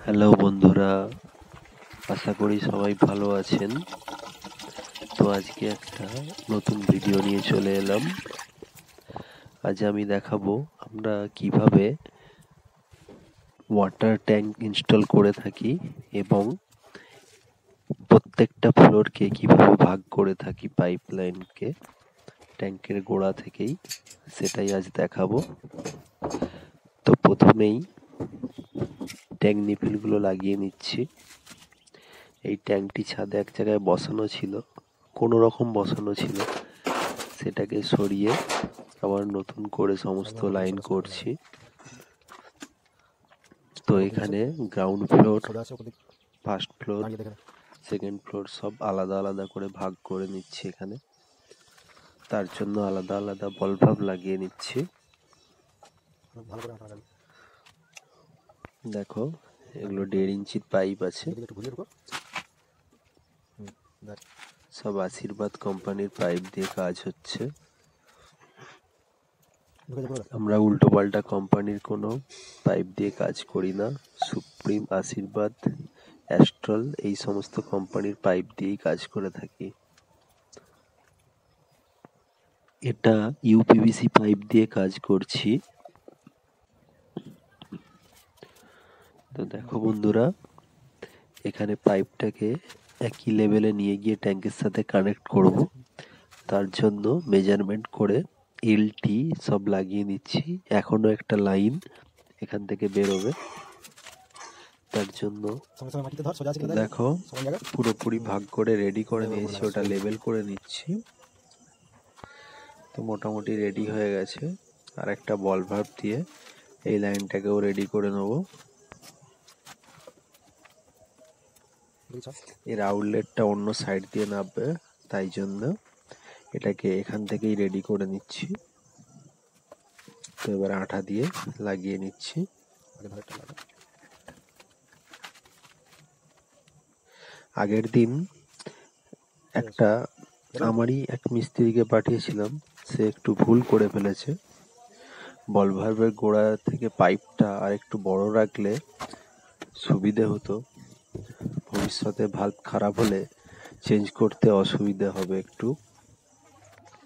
Hello বন্ধুরা, আশা করি সবাই ভালো আছেন। তো আজকে একটা নতুন ভিডিও নিয়ে চলে এলাম। আজ আমি দেখাবো আমরা কিভাবে ওয়াটার ট্যাঙ্ক ইনস্টল করে থাকি এবং প্রত্যেকটা ফ্লোরকে কিভাবে ভাগ করে থাকি পাইপলাইনকে ট্যাঙ্কের গোড়া থেকেই, সেটাই আজ দেখাবো। তো প্রথমেই ট্যাঙ্ক নিপিলগুলো লাগিয়ে নিচ্ছি। এই ট্যাঙ্কটি ছাদে এক জায়গায় বসানো ছিল, কোনো রকম বসানো ছিল, সেটাকে সরিয়ে আবার নতুন করে সমস্ত লাইন করছি। তো এখানে ground floor, first floor, second floor সব আলাদা আলাদা করে ভাগ করে নিচ্ছি। এখানে তার জন্য আলাদা আলাদা বল ভাল্ব লাগিয়ে নিচ্ছি। দেখো, এগুলো 1.5 ইঞ্চির পাইপ আছে, সব আশীর্বাদ কোম্পানির পাইপ দিয়ে কাজ হচ্ছে। আমরা উল্টো পাল্টা কোম্পানির কোনো পাইপ দিয়ে কাজ করি না। সুপ্রিম, আশীর্বাদ, অ্যাস্ট্রল এই সমস্ত কোম্পানির পাইপ দিয়েই কাজ করে থাকি। এটা ইউপিভিসি পাইপ দিয়ে কাজ করছি। তো দেখো বন্ধুরা, এখানে পাইপটাকে একই লেভেলে নিয়ে গিয়ে ট্যাঙ্কের সাথে কানেক্ট করব। তার জন্য মেজারমেন্ট করে এলটি সব লাগিয়ে নিচ্ছি। এখনো একটা লাইন এখান থেকে বেরোবে, তার জন্য দেখো পুরোপুরি ভাগ করে রেডি করে নিয়েছি, ওটা লেভেল করে নিচ্ছি। তো মোটামুটি রেডি হয়ে গেছে। আর একটা বল ভাল্ব দিয়ে এই লাইনটাকেও রেডি করে নেব। এর আউটলেটটা অন্য সাইড দিয়ে নামবে, তাই জন্য এটাকে এখান থেকেই রেডি করে নিচ্ছি। তো এবার আঠা দিয়ে লাগিয়ে নিচ্ছি। আগের দিন একটা আমারই এক মিস্ত্রিকে পাঠিয়েছিলাম, সে একটু ভুল করে ফেলেছে। বল ভাল্বের গোড়া থেকে পাইপটা আর একটু বড় রাখলে সুবিধে হতো। ভবিষ্যতে ভাল্ব খারাপ হলে চেঞ্জ করতে অসুবিধে হবে একটু।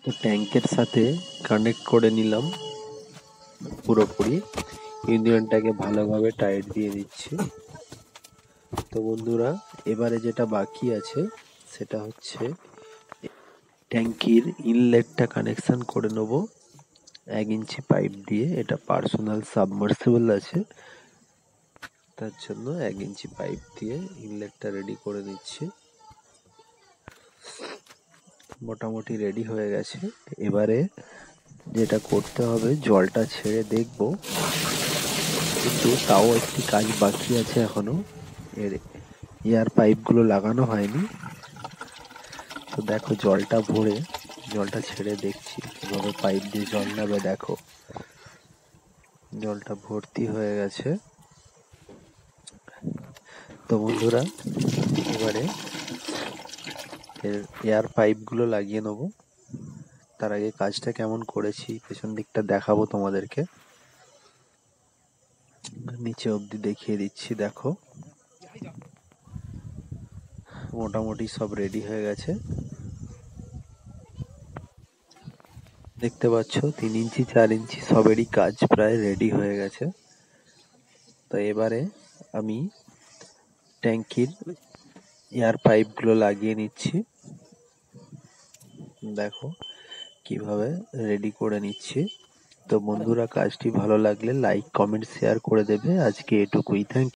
তো ট্যাঙ্কের সাথে কানেক্ট করে নিলাম পুরোপুরি। ইউনিয়নটাকে ভালোভাবে টাইট দিয়ে দিচ্ছি। তো বন্ধুরা, এবারে যেটা বাকি আছে সেটা হচ্ছে ট্যাঙ্কির ইনলেটটা কানেকশন করে নেব 1 ইঞ্চি পাইপ দিয়ে। এটা পার্সোনাল সাবমার্সিবল আছে, তার জন্য 1 ইঞ্চি পাইপ দিয়ে ইনলেটটা রেডি করে নিচ্ছি। মোটামুটি রেডি হয়ে গেছে। এবারে যেটা করতে হবে, জলটা ছেড়ে দেখব, কিন্তু তাও একটি কাজ বাকি আছে এখনো। এর এয়ার পাইপগুলো লাগানো হয়নি। তো দেখো, জলটা ভরে জলটা ছেড়ে দেখছি কিভাবে পাইপ দিয়ে জল নাবে। দেখো, জলটা ভর্তি হয়ে গেছে। তো বন্ধুরা, এবারে এয়ার পাইপগুলো লাগিয়ে নেব। তার আগে কাজটা কেমন করেছি পেছন দিকটা দেখাবো তোমাদেরকে। নিচে অবধি দেখিয়ে দিচ্ছি। দেখো, মোটামুটি সব রেডি হয়ে গেছে। দেখতে পাচ্ছ 3 ইঞ্চি 4 ইঞ্চি সবেরই কাজ প্রায় রেডি হয়ে গেছে। তো এবারে আমি ট্যাঙ্কির এয়ার পাইপগুলো লাগিয়ে নিচ্ছি। দেখো কিভাবে রেডি করে নিচ্ছি। তো বন্ধুরা, কাজটি ভালো লাগলে লাইক, কমেন্ট, শেয়ার করে দেবে। আজকে এটুকুই। Thank you.